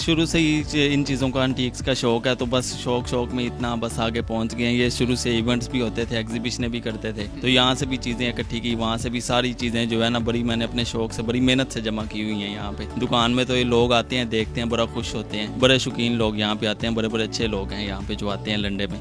शुरू से ही इन चीज़ों का एंटीक्स का शौक है, तो बस शौक में इतना बस आगे पहुंच गए हैं। ये शुरू से इवेंट्स भी होते थे, एग्जीबिशन भी करते थे, तो यहाँ से भी चीज़ें इकट्ठी की, वहाँ से भी सारी चीज़ें जो है ना बड़ी मैंने अपने शौक से बड़ी मेहनत से जमा की हुई हैं यहाँ पे। दुकान में तो ये लोग आते हैं, देखते हैं, बड़ा खुश होते हैं। बड़े शौकीन लोग यहाँ पे आते हैं, बड़े बड़े अच्छे लोग हैं यहाँ पे जो आते हैं लंडे में।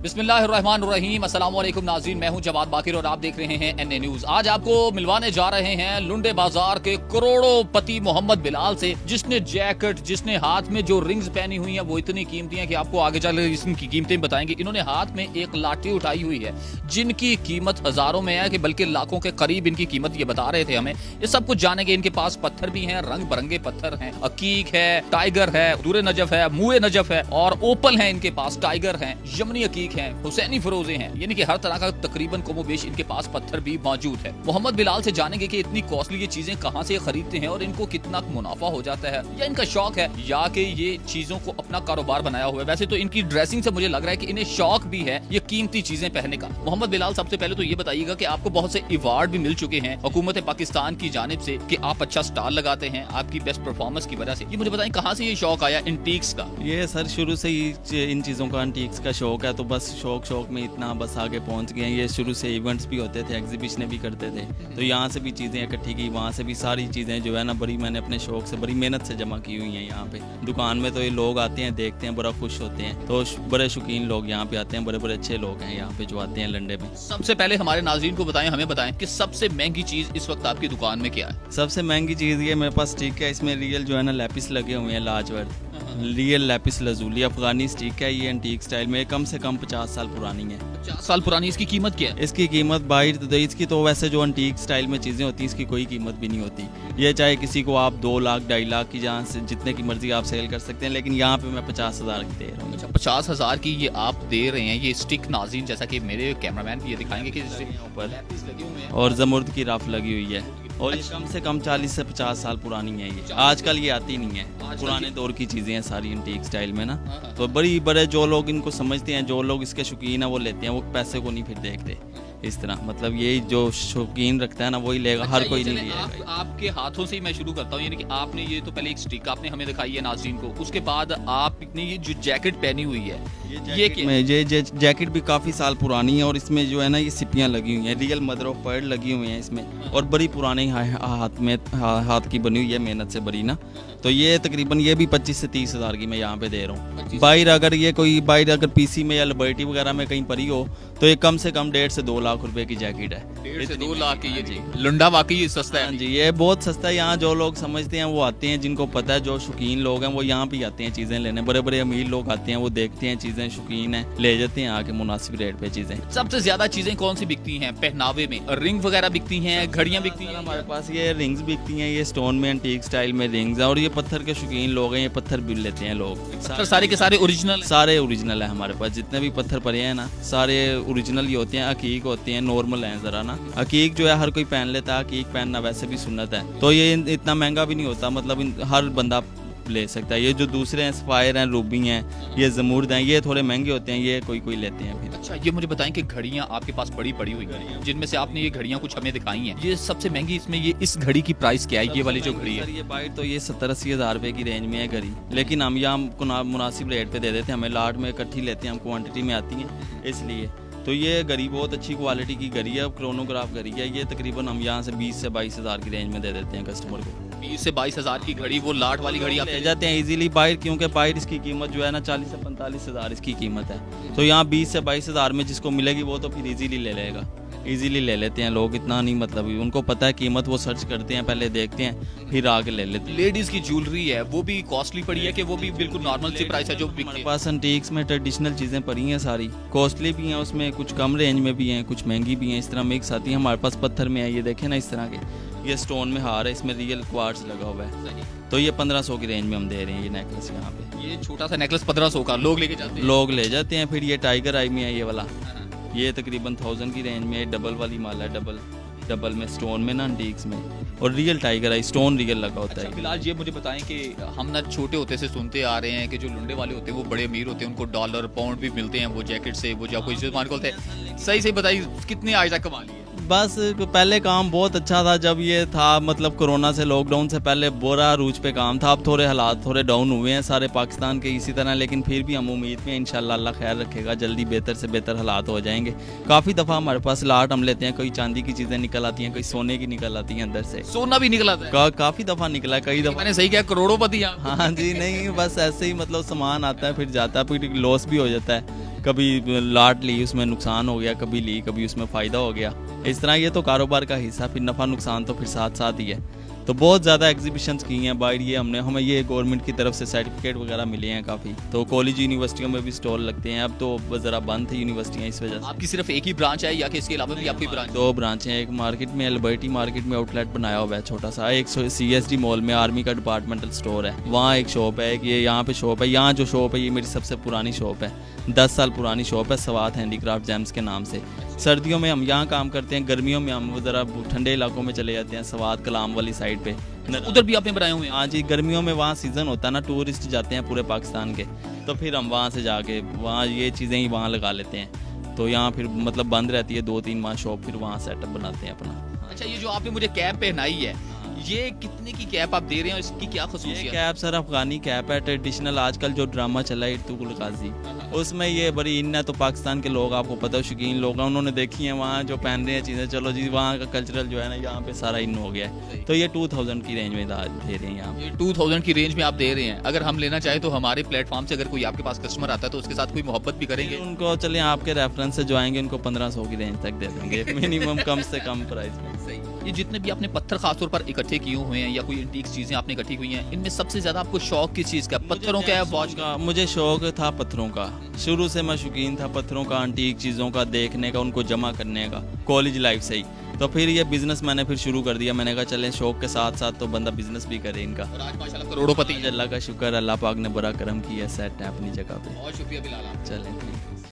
बिस्मिल्लाहिर्रहमानिर्रहीम, अस्सलाम वालेकुम नाज़रीन, मैं हूं जवाद बाकिर और आप देख रहे हैं एनए न्यूज़। आज आपको मिलवाने जा रहे हैं लुंडे बाजार के करोड़ोंपति मोहम्मद बिलाल से, जिसने जैकेट, जिसने हाथ में जो रिंग्स पहनी हुई हैं वो इतनी कीमती हैं कि आपको आगे चल इसकी कीमतें बताएंगे। इन्होंने हाथ में एक लाठी उठाई हुई है जिनकी कीमत हजारों में है कि बल्कि लाखों के करीब इनकी कीमत ये बता रहे थे हमें। ये सब कुछ जानेंगे। इनके पास पत्थर भी हैं, रंग बिरंगे पत्थर हैं, अकीक है, टाइगर है, दूर नजफ है, मुए नजफ है और ओपल है। इनके पास टाइगर है, यमनी अकीक है, हुसैनी फरोजे हैं, यानी कि हर तरह का तकरीबन कमोबेश इनके पास पत्थर भी मौजूद है। मोहम्मद बिलाल से जानेंगे कि इतनी कॉस्टली ये चीजें कहां से खरीदते हैं और इनको कितना मुनाफा हो जाता है, या इनका शौक है या कि ये चीजों को अपना कारोबार बनाया हुआ है। वैसे तो इनकी ड्रेसिंग से मुझे लग रहा है कि इन्हें शौक भी है ये कीमती चीजें पहनने का। मोहम्मद बिलाल, सबसे पहले तो ये बताइएगा कि आपको बहुत से अवार्ड भी मिल चुके हैं हुकूमत पाकिस्तान की जानिब से कि आप अच्छा स्टार लगाते हैं आपकी बेस्ट परफॉर्मेंस की वजह से। ये मुझे बताएं कहां से ये शौक आया एंटीक्स का? ये सर शुरू से ही इन चीज़ों का एंटीक्स का शौक है, तो बस शौक में इतना बस आगे पहुंच गए हैं। ये शुरू से इवेंट्स भी होते थे, एग्जीबिशन भी करते थे, तो यहाँ से भी चीज़ें इकट्ठी की, वहाँ से भी सारी चीज़ें जो है ना बड़ी मैंने अपने शौक से बड़ी मेहनत से जमा की हुई हैं यहाँ पे। दुकान में तो ये लोग आते हैं, देखते हैं, बड़ा खुश होते हैं, तो बड़े शौकीन लोग यहाँ पे आते हैं, बड़े बड़े अच्छे लोग हैं यहाँ पे जो आते हैं लंडे में। सबसे पहले हमारे नाज़रीन को बताएं, हमें बताएं कि सबसे महंगी चीज इस वक्त आपकी दुकान में क्या है? सबसे महंगी चीज़ ये मेरे पास स्टिक है, इसमें रियल जो है ना लैपिस लगे हुए हैं, लाजवर्द रियल लैपिस लजूली अफगानी स्टिक है। ये एंटीक स्टाइल में कम से कम 50 साल पुरानी है। 50 साल पुरानी। इसकी कीमत क्या है? इसकी कीमत बाहर इसकी तो वैसे जो एंटीक स्टाइल में चीज़ें होती हैं इसकी कोई कीमत भी नहीं होती। ये चाहे किसी को आप 2 लाख 2.5 लाख की जहाँ से जितने की मर्जी आप सेल कर सकते हैं, लेकिन यहाँ पे मैं 50,000 की दे रहा हूँ। अच्छा, 50,000 की ये आप दे रहे हैं। ये स्टिक नाज़रीन, जैसा कि मेरे कैमरामैन भी ये दिखाएंगे कि ऊपर लैपिस लगे हुए हैं और जमुर्द की रफ लगी हुई है, और ये कम से कम 40 से 50 साल पुरानी है। ये आजकल ये आती नहीं है, पुराने दौर की चीज़ें हैं सारी एंटीक स्टाइल में ना। तो बड़े जो लोग इनको समझते हैं, जो लोग इसके शौकीन है वो लेते हैं, वो पैसे को नहीं फिर देखते इस तरह। मतलब ये जो शौकीन रखता है ना वही लेगा। अच्छा, हर कोई नहीं लेगा। आपके हाथों से ही मैं शुरू करता हूँ, यानी कि आपने ये तो पहले एक स्टिक आपने हमें दिखाई है नाज़रीन को, उसके बाद आपने ये जो जैकेट पहनी हुई है ये जैकेट भी काफ़ी साल पुरानी है, और इसमें जो है ना ये सिपियाँ लगी हुई हैं, रियल मदर ऑफ पर्ल लगी हुई हैं इसमें, और बड़ी पुरानी हाथ की बनी हुई है, मेहनत से बनी ना। तो ये तकरीबन ये भी 25 से 30 हज़ार की मैं यहाँ पे दे रहा हूँ। बाहर अगर पीसी में या लिबर्टी वगैरह में कहीं पड़ी हो तो ये कम से कम 1.5 से 2 लाख रुपए की जैकेट है। 1.5 से 2 लाख की? ये जी लुंडा वाकई सस्ता है जी, ये बहुत सस्ता है। यहाँ जो लोग समझते हैं वो आते हैं, जिनको पता है, जो शौकीन लोग हैं वो यहाँ पे आते हैं चीज़ें लेने। बड़े बड़े अमीर लोग आते हैं, वो देखते हैं चीज़ें, शौकीन है, ले जाते हैं आके मुनासिब रेट पे चीज़ें। सबसे ज्यादा चीजें कौन सी बिकती हैं पहनावे में? रिंग वगैरह बिकती हैं, घड़ियां बिकती हैं? हमारे पास ये रिंग्स बिकती हैं, ये स्टोन में एंटीक स्टाइल में रिंग्स है, और ये पत्थर के शौकीन लोग हैं, ये पत्थर भी लेते हैं लोग। पत्थर सारे के सारे ओरिजिनल? सारे ओरिजिनल है हमारे पास, जितने भी पत्थर पड़े हैं ना सारे ओरिजिनल ही होते हैं। अकीक होते हैं, नॉर्मल हैं ज़रा ना। अकीक जो है हर कोई पहन लेता है, अकीक पहनना वैसे भी सुन्नत है, तो ये इतना महंगा भी नहीं होता, मतलब हर बंदा ले सकता है। ये जो दूसरे हैं, सफायर हैं, रूबी हैं, ये जमुर्द हैं, ये थोड़े महंगे होते हैं, ये कोई लेते हैं फिर। अच्छा, ये मुझे बताएं कि घड़ियां आपके पास बड़ी पड़ी हुई हैं, जिनमें से आपने ये घड़ियां कुछ हमें दिखाई हैं, ये सबसे महंगी इसमें ये इस घड़ी की प्राइस क्या है? ये वाली जो घड़ी है ये बाइट तो ये 70-80 हज़ार रुपए की रेंज में है घड़ी, लेकिन हम यहाँ मुनासिब रेट पे दे देते हैं। हमें लाट में इकट्ठी लेते हैं, हम क्वान्टिटी में आती हैं इसलिए। तो ये घड़ी बहुत अच्छी क्वालिटी की घड़ी है, क्रोनोग्राफ घड़ी है। ये तकरीबन हम यहाँ से 20 से 22 हज़ार की रेंज में दे देते हैं कस्टमर को। 20 से 22 हज़ार की घड़ी, वो लाट वाली घड़ी आप ले जाते हैं इजीली बाहर, क्योंकि बाहर इसकी कीमत जो है ना 40 से 45 हज़ार इसकी कीमत है। तो यहाँ 20 से 22 हज़ार में जिसको मिलेगी वो तो फिर इजीली ले लेगा, इजीली ले लेते हैं लोग। इतना नहीं, मतलब उनको पता है कीमत, वो सर्च करते हैं, पहले देखते हैं, फिर आके ले लेते हैं। लेडीज की ज्वेलरी है, वो भी कॉस्टली पड़ी है कि वो भी बिल्कुल नॉर्मल सी प्राइस है जो हमारे पास एंटीक्स में ट्रेडिशनल चीज़ें पड़ी हैं, सारी कॉस्टली भी हैं, उसमें कुछ कम रेंज में भी हैं, कुछ महंगी भी हैं, इस तरह मिक्स आती है। हमारे पास पत्थर में है, ये देखें ना इस तरह के, ये स्टोन में हार है, इसमें रियल क्वार्ट्ज लगा हुआ है, तो ये 1500 की रेंज में हम दे रहे हैं ये नेकलेस यहाँ पे। ये छोटा सा नेकलेस 1500 का लोग लेके जाते हैं? लोग ले जाते हैं। फिर ये टाइगर आई में है ये वाला, ये तकरीबन 1000 की रेंज में, डबल वाली माल है, डबल में स्टोन में ना एंटीक्स में, और रियल टाइगर आई, स्टोन रियल लगा होता है। फिलहाल ये मुझे बताएं कि हम ना छोटे होते से सुनते आ रहे हैं कि जो लुंडे वाले होते हैं वो बड़े अमीर होते हैं, उनको डॉलर पाउंड भी मिलते हैं वो जैकेट से, वो जो कोई सामान खोलते हैं। सही बताइए कितने आज तक कमा लिए? बस पहले काम बहुत अच्छा था जब ये था, मतलब कोरोना से, लॉकडाउन से पहले बुरा रूज पे काम था। अब थोड़े हालात थोड़े डाउन हुए हैं सारे पाकिस्तान के इसी तरह, लेकिन फिर भी हम उम्मीद में इंशाल्लाह अल्लाह खैर रखेगा, जल्दी बेहतर से बेहतर हालात हो जाएंगे। काफ़ी दफ़ा हमारे पास लाट हम लेते हैं, कोई चांदी की चीज़ें निकल आती हैं, कोई सोने की निकल आती हैं अंदर से। सोना भी निकला था। काफ़ी दफ़ा निकला है, कई दफ़ा। मैंने सही कहा, करोड़ोंपति आप। हाँ जी, नहीं बस ऐसे ही, मतलब सामान आता है फिर जाता है, फिर लॉस भी हो जाता है। कभी लाट ली उसमें नुकसान हो गया, कभी ली कभी उसमें फ़ायदा हो गया। इस तरह ये तो कारोबार का हिस्सा, फिर नफ़ा नुकसान तो फिर साथ साथ ही है। तो बहुत ज़्यादा एग्जीबिशंस की हैं बाहर, ये हमें ये गवर्नमेंट की तरफ से सर्टिफिकेट वगैरह मिले हैं काफ़ी। तो कॉलेज यूनिवर्सिटियों में भी स्टॉल लगते हैं। अब तो ज़रा बंद थी यूनिवर्सिटियाँ इस वजह से। आपकी सिर्फ एक ही ब्रांच है या कि इसके अलावा भी आपकी ब्रांच? 2 ब्रांच हैं, एक मार्केट में, लिबर्टी मार्केट में आउटलेट बनाया हुआ है छोटा सा, एक CSD मॉल में आर्मी का डिपार्टमेंटल स्टोर है, वहाँ एक शॉप है, एक ये यहाँ पे शॉप है। यहाँ जो शॉप है ये मेरी सबसे पुरानी शॉप है, 10 साल पुरानी शॉप है, सवात हैंडीक्राफ्ट जेम्स के नाम से। सर्दियों में हम यहाँ काम करते हैं, गर्मियों में हम ज़रा ठंडे इलाकों में चले जाते हैं, सवात कलाम वाली साइड पे। उधर भी आपने बनाए हुए हैं? हाँ जी, गर्मियों में वहाँ सीज़न होता है ना, टूरिस्ट जाते हैं पूरे पाकिस्तान के, तो फिर हम वहाँ से जाके वहाँ ये चीज़ें ही वहाँ लगा लेते हैं। तो यहाँ फिर मतलब बंद रहती है 2-3 माह शॉप, फिर वहाँ सेटअप बनाते हैं अपना। अच्छा, ये जो आपने मुझे कैप पहनाई है, ये कितने की कैप आप दे रहे हैं, इसकी क्या ये खसूसियत है? कैप सर अफगानी कैप है, ट्रेडिशनल। आजकल जो ड्रामा चला है इर्तुगरुल गाजी, उसमें ये बड़ी इन है, तो पाकिस्तान के लोग आपको पता है, शौकीन लोग हैं, उन्होंने देखी हैं वहाँ जो पहन रहे हैं चीज़ें। चलो जी, वहाँ का कल्चरल जो है ना, यहाँ पे सारा इन हो गया है। तो ये 2000 की रेंज में दे रहे हैं यहाँ। ये 2000 की रेंज में आप दे रहे हैं। अगर हम लेना चाहें तो हमारे प्लेटफॉर्म से अगर कोई आपके पास कस्टमर आता है तो उसके साथ कोई मोहब्बत भी करेंगे? उनको चले आपके रेफरेंस से जो आएंगे उनको 1500 की रेंज तक दे देंगे मिनिमम, कम से कम प्राइस में। सही। ये जितने भी आपने पत्थर खासतौर पर इकट्ठे किए हुए हैं या कोई एंटीक चीजें आपने इकट्ठी हुई हैं, इनमें सबसे ज्यादा आपको शौक किस चीज का? पत्थरों का या वॉच का? मुझे शौक था पत्थरों का, शुरू से मैं शौकीन था पत्थरों का, अंटीक चीज़ों का देखने का, उनको जमा करने का, कॉलेज लाइफ से ही। तो फिर ये बिजनेस मैंने फिर शुरू कर दिया। मैंने कहा चलें शौक के साथ साथ तो बंदा बिजनेस भी करे इनका। और आज माशाल्लाह करोड़ोंपति हैं। अल्लाह का शुक्र, अल्लाह पाक ने बड़ा करम किया, सेट है अपनी जगह पे। बहुत शुक्रिया बिलाल। चलें।